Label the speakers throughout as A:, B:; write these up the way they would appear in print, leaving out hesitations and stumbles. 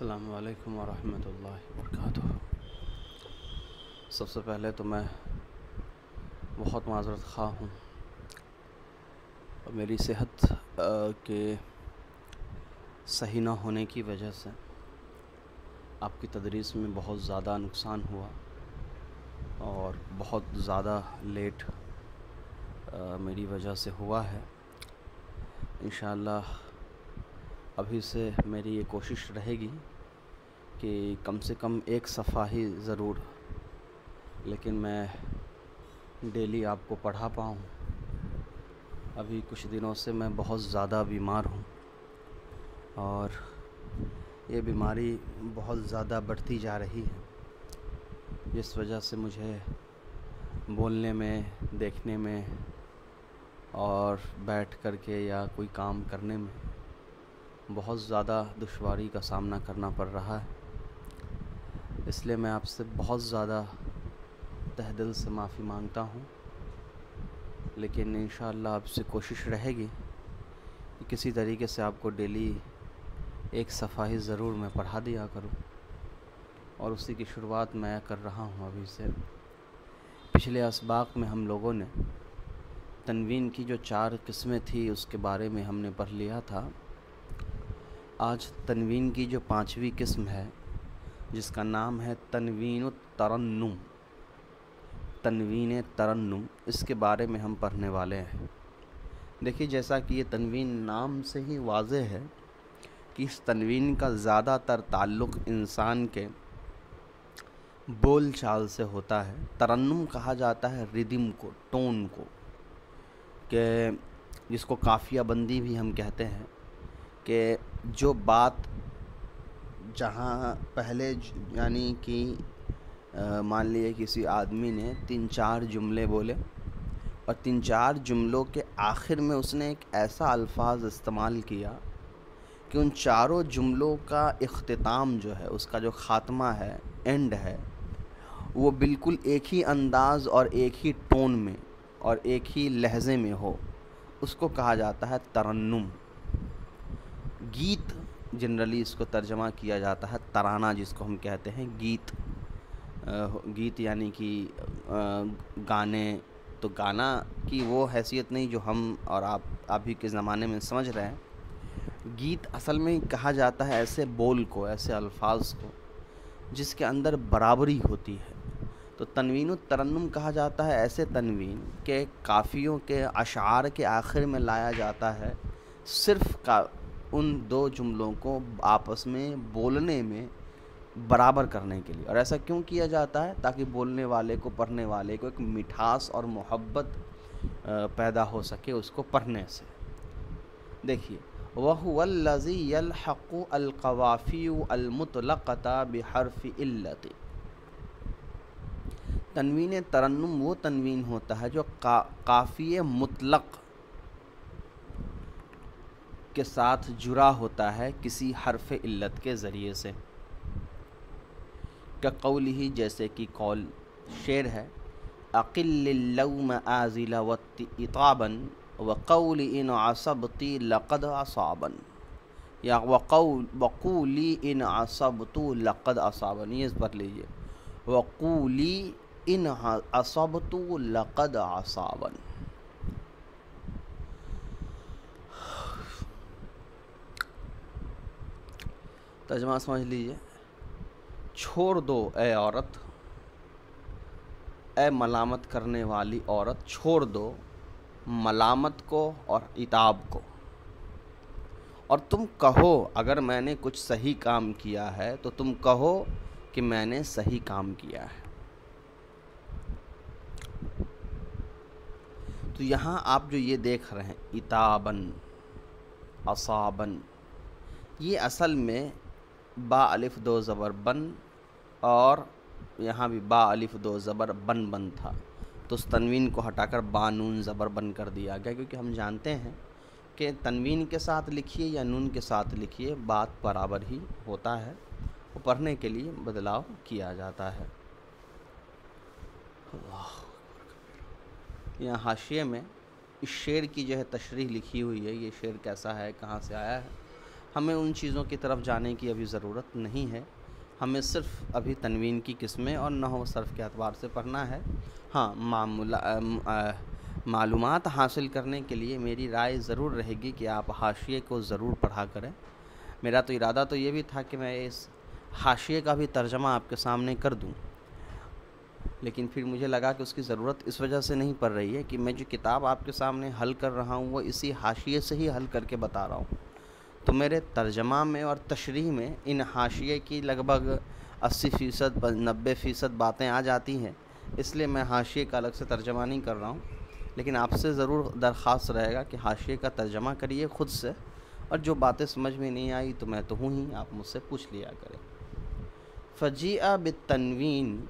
A: السلام علیکم ورحمۃ اللہ وبرکاتہ۔ سب سے پہلے تو میں بہت معذرت خواہ ہوں، میری صحت کے صحیح نہ ہونے کی وجہ سے آپ کی تدریس میں بہت زیادہ نقصان ہوا اور بہت زیادہ لیٹ میری وجہ سے ہوا ہے۔ انشاءاللہ ابھی سے میری یہ کوشش رہے گی کہ کم سے کم ایک صفحہ ہی ضرور، لیکن میں ڈیلی آپ کو پڑھا پاؤں۔ ابھی کچھ دنوں سے میں بہت زیادہ بیمار ہوں اور یہ بیماری بہت زیادہ بڑھتی جا رہی ہے، جس وجہ سے مجھے بولنے میں، دیکھنے میں اور بیٹھ کر کے یا کوئی کام کرنے میں بہت زیادہ دشواری کا سامنا کرنا پڑ رہا ہے۔ اس لیے میں آپ سے بہت زیادہ تہ دل سے معافی مانگتا ہوں، لیکن انشاءاللہ آپ سے کوشش رہے گی کہ کسی طریقے سے آپ کو ڈیلی ایک صفحہ ہی ضرور میں پڑھا دیا کروں، اور اسی کی شروعات میں کر رہا ہوں ابھی سے۔ پچھلے اسباق میں ہم لوگوں نے تنوین کی جو 4 قسمیں تھی اس کے بارے میں ہم نے پڑھ لیا تھا۔ آج تنوین کی جو 5ویں قسم ہے، جس کا نام ہے تنوین الترنم، تنوین ترنم، اس کے بارے میں ہم پڑھنے والے ہیں۔ دیکھیے، جیسا کہ یہ تنوین نام سے ہی واضح ہے کہ اس تنوین کا زیادہ تر تعلق انسان کے بول چال سے ہوتا ہے۔ ترنم کہا جاتا ہے ردم کو، ٹون کو، کہ جس کو قافیہ بندی بھی ہم کہتے ہیں، کہ جو بات جہاں پہلے یعنی کہ مان لیے کسی آدمی نے 3-4 جملے بولے اور 3-4 جملوں کے آخر میں اس نے ایک ایسا الفاظ استعمال کیا کہ ان چاروں جملوں کا اختتام جو ہے، اس کا جو خاتمہ ہے، اینڈ ہے، وہ بالکل ایک ہی انداز اور ایک ہی ٹون میں اور ایک ہی لہجے میں ہو، اس کو کہا جاتا ہے ترنم۔ گیت جنرلی اس کو ترجمہ کیا جاتا ہے ترانہ، جس کو ہم کہتے ہیں گیت۔ گیت یعنی کہ گانے، تو گانا کی وہ حیثیت نہیں جو ہم اور آپ ابھی کے زمانے میں سمجھ رہے ہیں۔ گیت اصل میں کہا جاتا ہے ایسے بول کو، ایسے الفاظ کو جس کے اندر برابری ہوتی ہے۔ تو تنوین الترنم کہا جاتا ہے ایسے تنوین کہ قافیوں کے، اشعار کے آخر میں لایا جاتا ہے، صرف ان 2 جملوں کو آپس میں بولنے میں برابر کرنے کے لیے۔ اور ایسا کیوں کیا جاتا ہے؟ تاکہ بولنے والے کو، پڑھنے والے کو ایک مٹھاس اور محبت پیدا ہو سکے اس کو پڑھنے سے۔ دیکھیے، وَهُوَ الَّذِي يَلْحَقُ الْقَوَافِيُ الْمُطْلَقَةَ بِحَرْفِ عِلَّةٍ۔ تنوین ترنم وہ تنوین ہوتا ہے جو قافیہ مطلق کے ساتھ جڑا ہوتا ہے کسی حرف علت کے ذریعے سے، کہ قولہ، جیسے کہ قول، شعر ہے، اقل اللوم آزل وطابا وقول ان عصبتی لقد اصابا، یا وقولی ان عصبت لقد اصابا، یہ پڑھ لیجیے، وقولی ان عصبت لقد اصابا۔ ترجمہ سمجھ لیجیے، چھوڑ دو اے عورت، اے ملامت کرنے والی عورت، چھوڑ دو ملامت کو اور عتاب کو، اور تم کہو اگر میں نے کچھ صحیح کام کیا ہے تو تم کہو کہ میں نے صحیح کام کیا ہے۔ تو یہاں آپ جو یہ دیکھ رہے ہیں عتابن، اصابن، یہ اصل میں با الف 2 زبر بن، اور یہاں بھی با الف 2 زبر بن تھا، تو اس تنوین کو ہٹا کر با نون زبر بن کر دیا گیا، کیونکہ ہم جانتے ہیں کہ تنوین کے ساتھ لکھیے یا نون کے ساتھ لکھیے بات برابر ہی ہوتا ہے، وہ پڑھنے کے لیے بدلاؤ کیا جاتا ہے۔ یہاں حاشیے میں اس شعر کی جو ہے تشریح لکھی ہوئی ہے، یہ شعر کیسا ہے، کہاں سے آیا ہے۔ ہمیں ان چیزوں کی طرف جانے کی ابھی ضرورت نہیں ہے، ہمیں صرف ابھی تنوین کی قسمیں اور نحو و صرف کے اعتبار سے پڑھنا ہے۔ ہاں، معلومات حاصل کرنے کے لیے میری رائے ضرور رہے گی کہ آپ حاشیے کو ضرور پڑھا کریں۔ میرا تو ارادہ تو یہ بھی تھا کہ میں اس حاشیے کا بھی ترجمہ آپ کے سامنے کر دوں، لیکن پھر مجھے لگا کہ اس کی ضرورت اس وجہ سے نہیں پڑ رہی ہے کہ میں جو کتاب آپ کے سامنے حل کر رہا ہوں وہ اسی حاشیے سے ہی حل کر کے بتا رہا ہوں، تو میرے ترجمہ میں اور تشریح میں ان حاشیے کی لگ بھگ 80% 90% باتیں آ جاتی ہیں، اس لیے میں حاشیے کا الگ سے ترجمہ نہیں کر رہا ہوں۔ لیکن آپ سے ضرور درخواست رہے گا کہ حاشیے کا ترجمہ کریے خود سے، اور جو باتیں سمجھ میں نہیں آئی تو میں تو ہوں ہی، آپ مجھ سے پوچھ لیا کریں۔ فجیع بالتنوین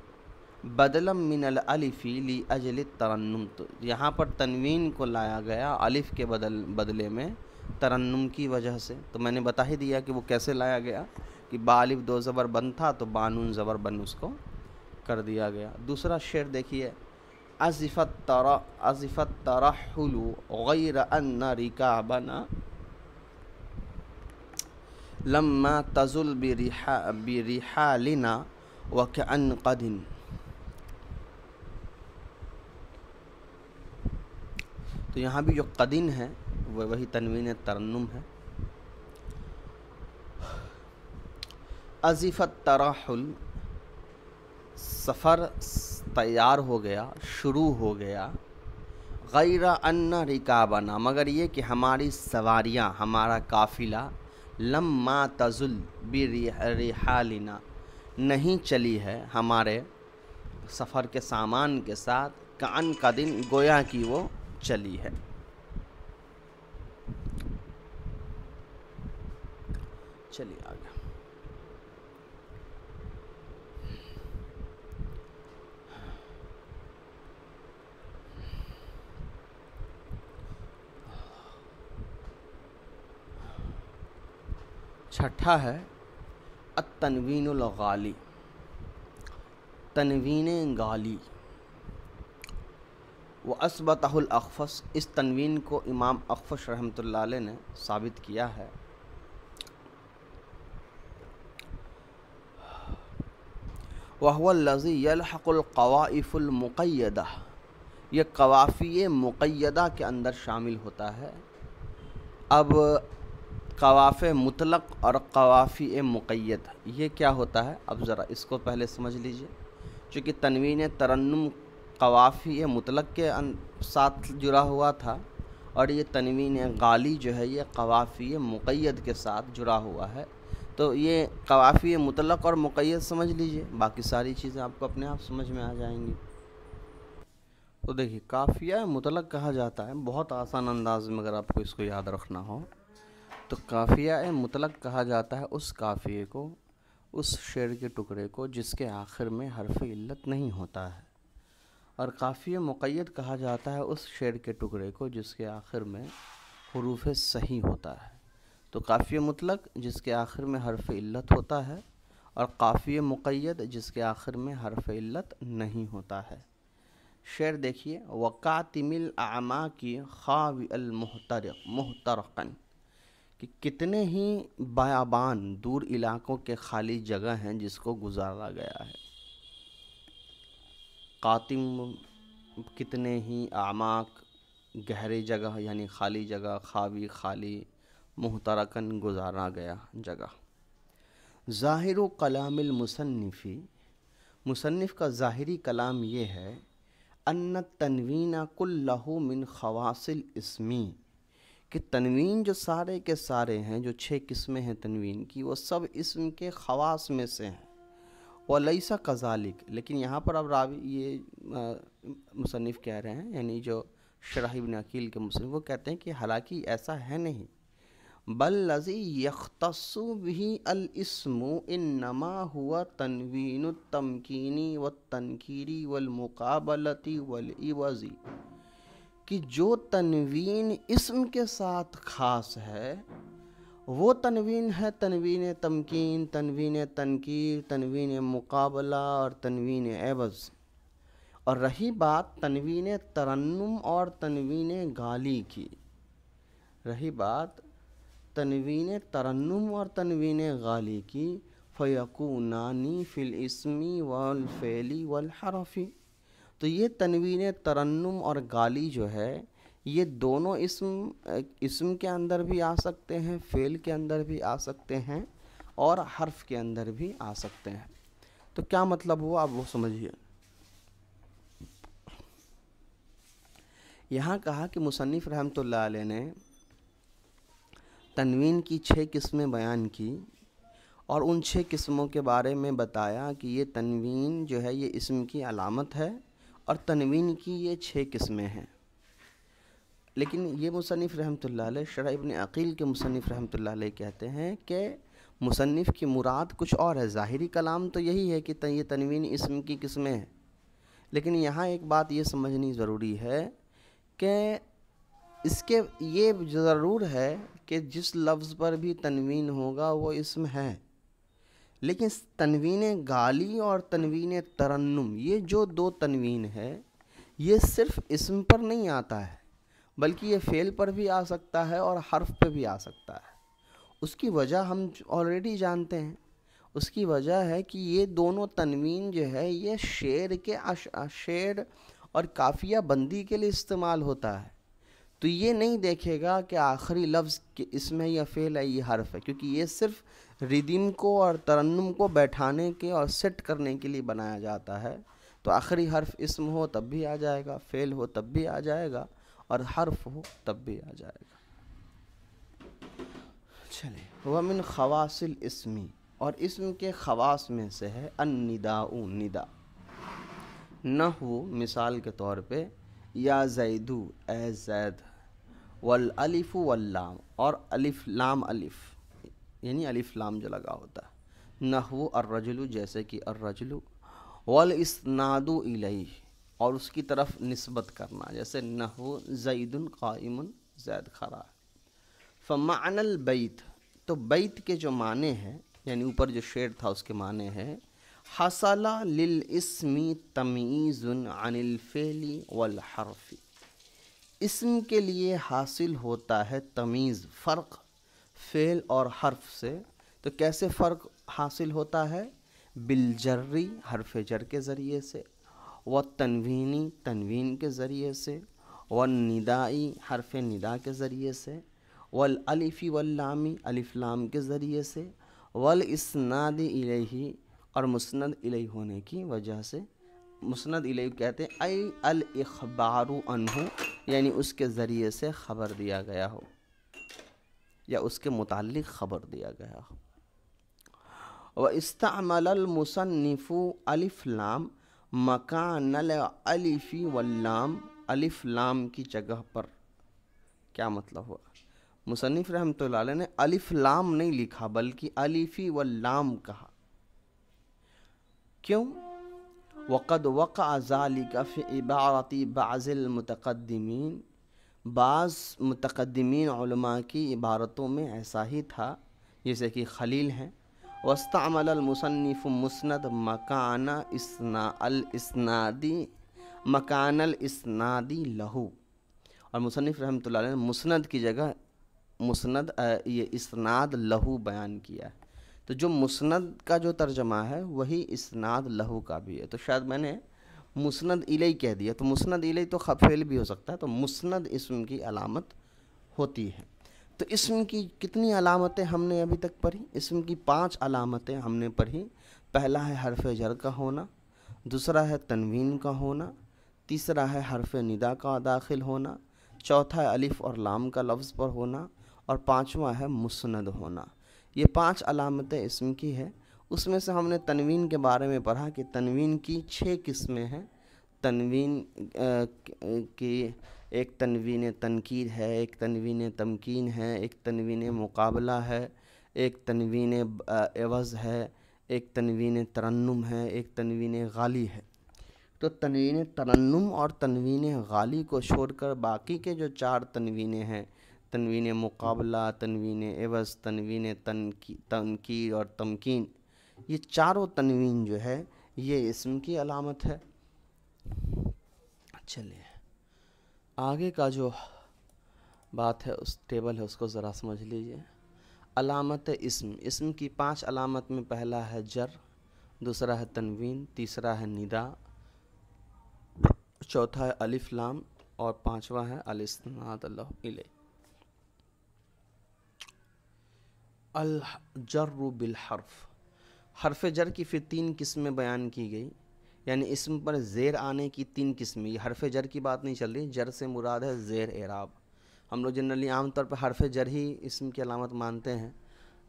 A: بدلا من الالف لاجل الترنم، تو یہاں پر تنوین کو لایا گیا الف کے بدلے میں ترنم کی وجہ سے۔ تو میں نے بتا ہی دیا کہ وہ کیسے لایا گیا، کہ با الف دو زبر بند تھا تو بانون زبر بند اس کو کر دیا گیا۔ دوسرا شعر دیکھیے، عزفت ترحل غیر ان رکابنا لما تزل برحالنا وکأن قدن۔ تو یہاں بھی جو قدن ہے وہ وہی تنوین ترنم ہے۔ عزفت ترحل، سفر تیار ہو گیا، شروع ہو گیا، غیر ان رکابنا، مگر یہ کہ ہماری سواریاں، ہمارا قافلہ، لما تزل برحالنا، نہیں چلی ہے ہمارے سفر کے سامان کے ساتھ، کأن قدن، گویا کی وہ چلی ہے۔ چلیے آگے۔ چھٹا ہے التنوین الغالی، تنوین غالی، وَأَثْبَتَهُ الْأَخْفَص، اس تنوین کو امام اخفش رحمۃ اللہ علیہ نے ثابت کیا ہے۔ وَهُوَ الَّذِي يَلْحَقُ الْقَوَائِفُ الْمُقَيَّدَةَ، یہ قوافی مقیدہ کے اندر شامل ہوتا ہے۔ اب قواف مطلق اور قوافی مقید یہ کیا ہوتا ہے، اب ذرا اس کو پہلے سمجھ لیجئے۔ چونکہ تنوین ترنم قوافی مطلق کے ساتھ جڑا ہوا تھا، اور یہ تنوین غالی جو ہے یہ قوافی مقید کے ساتھ جڑا ہوا ہے، تو یہ قوافی مطلق اور مقید سمجھ لیجئے، باقی ساری چیزیں آپ کو اپنے آپ سمجھ میں آ جائیں گی۔ تو دیکھیے، قافیہ مطلق کہا جاتا ہے، بہت آسان انداز میں اگر آپ کو اس کو یاد رکھنا ہو تو قافیہ مطلق کہا جاتا ہے اس قافیے کو، اس شعر کے ٹکڑے کو جس کے آخر میں حرف علت نہیں ہوتا ہے، اور قافیہ مقید کہا جاتا ہے اس شعر کے ٹکڑے کو جس کے آخر میں حروف صحیح ہوتا ہے۔ تو قافیہ مطلق جس کے آخر میں حرف علت ہوتا ہے، اور قافیہ مقید جس کے آخر میں حرف علت نہیں ہوتا ہے۔ شعر دیکھیے، وَقَاتِمِ الْأَعْمَاقِ خَاوِئَ الْمُحْتَرَقًا، کہ کتنے ہی بیابان دور علاقوں کے خالی جگہ ہیں جس کو گزارا گیا ہے۔ قاتم کتنے ہی، اعماق گہرے جگہ یعنی خالی جگہ، خاوی خالی، محترکن گزارا گیا جگہ۔ ظاہر کلام المصنفی، مصنف کا ظاہری کلام یہ ہے، ان التنوین کلہ من خواص الاسمی، کہ تنوین جو سارے کے سارے ہیں، جو 6 قسمیں ہیں تنوین کی، وہ سب اسم کے خواص میں سے ہیں۔ وَلَيْسَ كَذَلِكَ، لیکن یہاں پر اب راوی یہ مصنف کہہ رہے ہیں، یعنی جو شرح ابن عقیل کے مصنف، وہ کہتے ہیں کہ حالانکہ ایسا ہے نہیں، بل الذی یختص بہ الاسم انما هو تنوین التمکین والتنکیر والمقابلۃ والعوض، کہ جو تنوین اسم کے ساتھ خاص ہے وہ تنوین ہے تنوین تمکین، تنوین تنکیر، تنوین مقابلہ اور تنوین عوض۔ اور رہی بات تنوین ترنم اور تنوین غالی کی، رہی بات تنوین ترنم اور تنوین غالی کی فیکونانی فی الاسمی والفعلی والحرفی. تو یہ تنوین ترنم اور غالی جو ہے یہ دونوں اسم کے اندر بھی آ سکتے ہیں، فعل کے اندر بھی آ سکتے ہیں اور حرف کے اندر بھی آ سکتے ہیں. تو کیا مطلب ہوا آپ وہ سمجھیے. یہاں کہا کہ مصنف رحمۃ اللہ علیہ نے تنوین کی 6 قسمیں بیان کی اور ان 6 قسموں کے بارے میں بتایا کہ یہ تنوین جو ہے یہ اسم کی علامت ہے اور تنوین کی یہ 6 قسمیں ہیں. لیکن یہ مصنف رحمۃ اللہ علیہ شرح ابن عقیل کے مصنف رحمۃ اللہ علیہ کہتے ہیں کہ مصنف کی مراد کچھ اور ہے. ظاہری کلام تو یہی ہے کہ یہ تنوین اسم کی قسمیں ہیں، لیکن یہاں ایک بات یہ سمجھنی ضروری ہے کہ اس کے یہ ضرور ہے کہ جس لفظ پر بھی تنوین ہوگا وہ اسم ہے، لیکن تنوین غالی اور تنوین ترنم یہ جو 2 تنوین ہے یہ صرف اسم پر نہیں آتا ہے بلکہ یہ فعل پر بھی آ سکتا ہے اور حرف پہ بھی آ سکتا ہے. اس کی وجہ ہم آلریڈی جانتے ہیں. اس کی وجہ ہے کہ یہ دونوں تنوین جو ہے یہ شعر اور قافیہ بندی کے لیے استعمال ہوتا ہے. تو یہ نہیں دیکھے گا کہ آخری لفظ اسم ہے یا فعل ہے یا حرف ہے، کیونکہ یہ صرف ردم کو اور ترنم کو بیٹھانے کے اور سیٹ کرنے کے لیے بنایا جاتا ہے. تو آخری حرف اسم ہو تب بھی آ جائے گا، فعل ہو تب بھی آ جائے گا اور حرف ہو تب بھی آ جائے گا. چلے وَمِن خواص الاسمی، اور اسم کے خواص میں سے ہے النداء، ندا. نحو مثال کے طور پہ یا زیدو اے زید، والالف واللام اور الف لام الف یعنی الف لام جو لگا ہوتا ہے. نحو الرجل جیسے کہ الرجل، والاسناد الیہ اور اس کی طرف نسبت کرنا جیسے نحو زید قائم زید کھڑا ہے. فمعنى البیت، تو بیت کے جو معنی ہے یعنی اوپر جو شعر تھا اس کے معنی ہے حصل للاسم تمییز عن الفعل والحرف. اسم کے لیے حاصل ہوتا ہے تمیز، فرق فعل اور حرف سے. تو کیسے فرق حاصل ہوتا ہے؟ بالجری حرف جر کے ذریعے سے، والتنوینی تنوین کے ذریعے سے، والندائی حرف ندا کے ذریعے سے، والالف واللامی الف لام کے ذریعے سے، والاسناد الیہ اور مسند الیہ ہونے کی وجہ سے. مسند الیہ کہتے ہیں ای الاخبار عنہ، یعنی اس کے ذریعے سے خبر دیا گیا ہو یا اس کے متعلق خبر دیا گیا ہو. واستعمل المصنف الف لام مکان الالف واللام، الف لام کی جگہ پر. کیا مطلب ہوا؟ مصنف رحمۃ اللہ علیہ نے الف لام نہیں لکھا بلکہ الف واللام کہا. کیوں؟ وقد وقع ذلك في عبارت بعض المتقدمین، بعض متقدمین علماء کی عبارتوں میں ایسا ہی تھا جیسے کہ خلیل ہیں. واستعمل المصنف مسند مکان الاسنادی مکان الاسنادی لہو، اور مصنف رحمۃ اللہ علیہ نے مسند کی جگہ مسند یہ اسناد لہو بیان کیا ہے. تو جو مسند کا جو ترجمہ ہے وہی اسناد لہو کا بھی ہے. تو شاید میں نے مسند الیہ کہہ دیا، تو مسند الیہ تو فعل بھی ہو سکتا ہے. تو مسند اسم کی علامت ہوتی ہے. تو اسم کی کتنی علامتیں ہم نے ابھی تک پڑھی؟ اسم کی 5 علامتیں ہم نے پڑھی. پہلا ہے حرف جر کا ہونا، دوسرا ہے تنوین کا ہونا، تیسرا ہے حرف ندا کا داخل ہونا، چوتھا ہے الف اور لام کا لفظ پر ہونا، اور پانچواں ہے مسند ہونا. یہ 5 علامتیں اسم کی ہے. اس میں سے ہم نے تنوین کے بارے میں پڑھا کہ تنوین کی 6 قسمیں ہیں. تنوین کی ایک تنوین تنکیر ہے، ایک تنوین تمکین ہے، ایک تنوین مقابلہ ہے، ایک تنوین عوض ہے، ایک تنوین ترنم ہے، ایک تنوین غالی ہے. تو تنوین ترنم اور تنوین غالی کو چھوڑ کر باقی کے جو 4 تنوینیں ہیں، تنوین مقابلہ، تنوین عوض، تنوین تنکیر اور تمکین، یہ چاروں تنوین جو ہے یہ اسم کی علامت ہے. چلیے آگے کا جو بات ہے اس ٹیبل ہے اس کو ذرا سمجھ لیجئے. علامت اسم کی 5 علامت میں پہلا ہے جر، دوسرا ہے تنوین، تیسرا ہے ندا، چوتھا ہے الف لام، اور 5واں ہے الاستناد اللہ الیہ۔ الجر بالحرف، حرف جر کی پھر 3 قسمیں بیان کی گئی، یعنی اسم پر زیر آنے کی 3 قسمیں۔ یہ حرف جر کی بات نہیں چل رہی، جر سے مراد ہے زیر اعراب۔ ہم لوگ جنرلی عام طور پر حرف جر ہی اسم کی علامت مانتے ہیں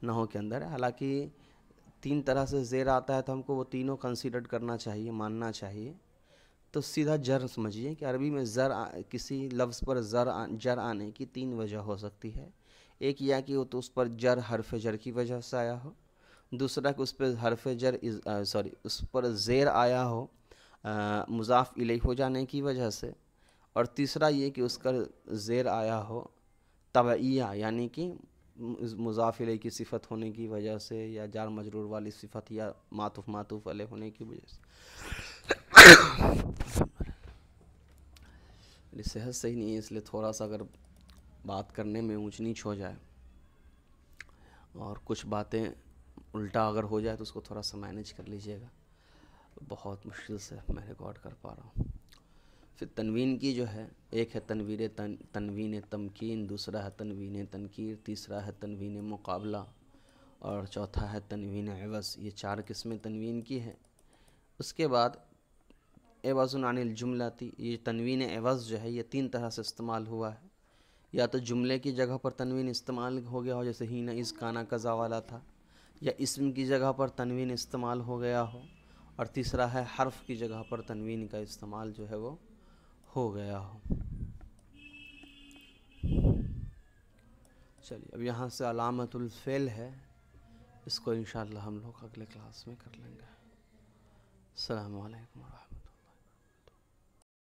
A: نحو کے اندر، حالانکہ 3 طرح سے زیر آتا ہے تو ہم کو وہ تینوں کنسیڈر کرنا چاہیے، ماننا چاہیے۔ تو سیدھا جر سمجھیے کہ عربی میں کسی لفظ پر جر آنے کی 3 وجہ ہو سکتی ہے۔ ایک یہ کہ وہ تو اس پر جر حرف جر کی وجہ سے آیا ہو، دوسرا کہ اس پر اس پر زیر آیا ہو مضاف الیہ ہو جانے کی وجہ سے، اور تیسرا یہ کہ اس کا زیر آیا ہو تبعیہ، یعنی کہ مضاف الیہ کی صفت ہونے کی وجہ سے، یا جار مجرور والی صفت، یا معطوف علیہ ہونے کی وجہ سے۔ میری صحت صحیح نہیں ہے، اس لیے تھوڑا سا اگر بات کرنے میں اونچ نیچ ہو جائے اور کچھ باتیں الٹا اگر ہو جائے تو اس کو تھوڑا سا مینیج کر لیجئے گا، بہت مشکل سے میں ریکارڈ کر پا رہا ہوں۔ پھر تنوین کی جو ہے، ایک ہے تنوین تمکین، دوسرا ہے تنوین تنکیر، تیسرا ہے تنوین مقابلہ، اور چوتھا ہے تنوین عوض۔ یہ 4 قسمیں تنوین کی ہیں۔ اس کے بعد عوض عن الجملہ، یہ تنوین عوض جو ہے یہ 3 طرح سے استعمال ہوا ہے، یا تو جملے کی جگہ پر تنوین استعمال ہو گیا ہو، جیسے ہین اذ کانا کذا والا تھا، یا اسم کی جگہ پر تنوین استعمال ہو گیا ہو، اور تیسرا ہے حرف کی جگہ پر تنوین کا استعمال جو ہے وہ ہو گیا ہو۔ چلیے اب یہاں سے علامت الفعل ہے، اس کو انشاءاللہ ہم لوگ اگلے کلاس میں کر لیں گے۔ السلام علیکم ورحمۃ اللہ۔